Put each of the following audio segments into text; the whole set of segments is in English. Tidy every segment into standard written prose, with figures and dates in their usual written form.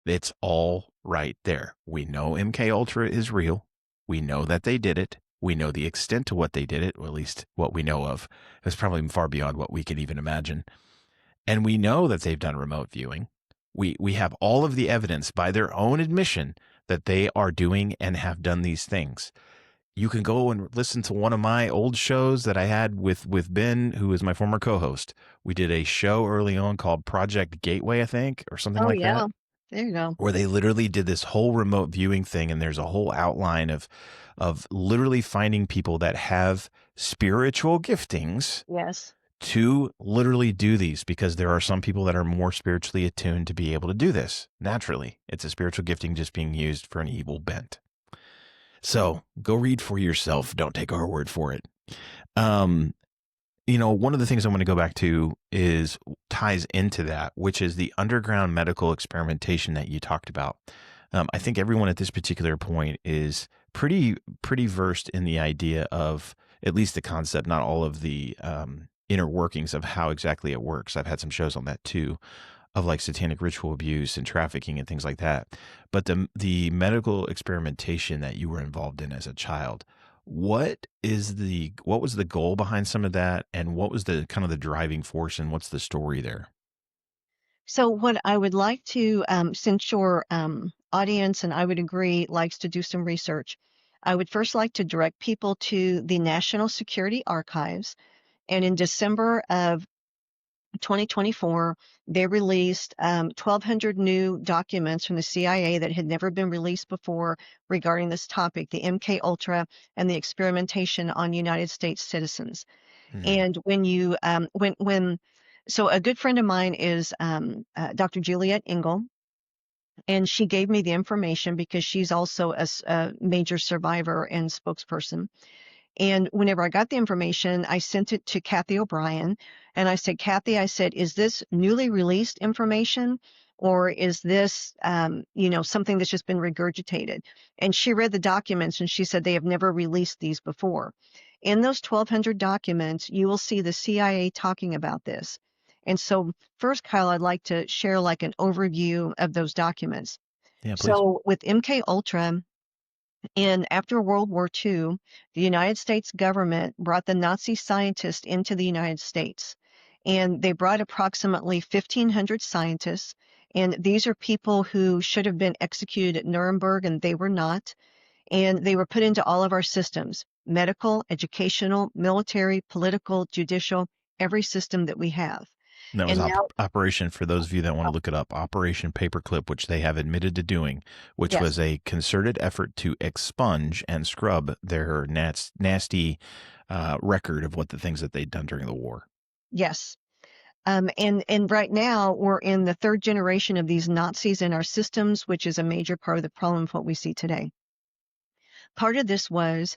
It's all right there. We know MK Ultra is real. We know that they did it. We know the extent to what they did it, or at least what we know of. It's probably far beyond what we can even imagine. And we know that they've done remote viewing. We have all of the evidence by their own admission that they are doing and have done these things. You can go and listen to one of my old shows that I had with Ben, who is my former co-host. We did a show early on called Project Gateway, I think, or something Oh, like that, yeah. There you go. where they literally did this whole remote viewing thing, and there's a whole outline of literally finding people that have spiritual giftings Yes. to literally do these, because there are some people that are more spiritually attuned to be able to do this naturally. It's a spiritual gifting just being used for an evil bent. So go read for yourself. Don't take our word for it. Um, one of the things I want to go back to is ties into that, which is the underground medical experimentation that you talked about. I think everyone at this particular point is pretty versed in the idea of at least the concept, not all of the inner workings of how exactly it works. I've had some shows on that too, of like satanic ritual abuse and trafficking and things like that. But the medical experimentation that you were involved in as a child, what was the goal behind some of that, and what was the kind of the driving force, and what's the story there? So what I would like to, since your audience, and I would agree, likes to do some research, I would first like to direct people to the National Security Archives. And in December of 2024, they released 1,200 new documents from the CIA that had never been released before regarding this topic, the MK Ultra and the experimentation on United States citizens. Hmm. And so a good friend of mine is Dr. Juliet Engel, and she gave me the information because she's also a major survivor and spokesperson. And whenever I got the information, I sent it to Kathy O'Brien, and I said, Kathy, I said, is this newly released information, or is this, something that's just been regurgitated? And she read the documents, and she said they have never released these before. In those 1,200 documents, you will see the CIA talking about this. And so first, Kyle, I'd like to share like an overview of those documents. Yeah, please. So with MK Ultra, and after World War II, the United States government brought the Nazi scientists into the United States. And they brought approximately 1,500 scientists. And these are people who should have been executed at Nuremberg, and they were not. And they were put into all of our systems: medical, educational, military, political, judicial, every system that we have. And that was And now, Operation, for those of you that want to look it up, Operation Paperclip, which they have admitted to doing, which yes, was a concerted effort to expunge and scrub their nasty record of what the things that they'd done during the war. yes. And right now we're in the third generation of these Nazis in our systems, which is a major part of the problem of what we see today. Part of this was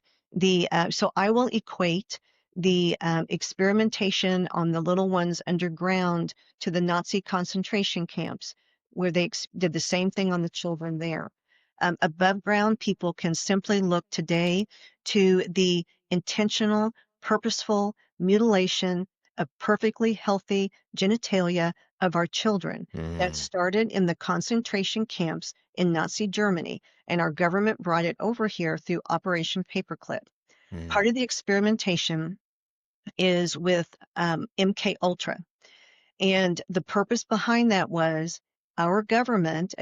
so I will equate the experimentation on the little ones underground to the Nazi concentration camps, where they did the same thing on the children there. Above ground, people can simply look today to the intentional, purposeful mutilation of perfectly healthy genitalia of our children that Mm, started in the concentration camps in Nazi Germany, and our government brought it over here through Operation Paperclip. mm. Part of the experimentation is with MK Ultra, and the purpose behind that was our government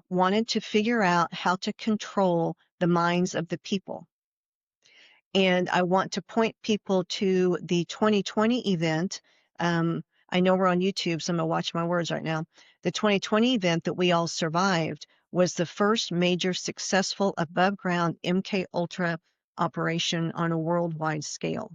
wanted to figure out how to control the minds of the people. And I want to point people to the 2020 event. I know we're on YouTube, so I'm going to watch my words right now. The 2020 event that we all survived was the first major successful above ground MK Ultra operation on a worldwide scale.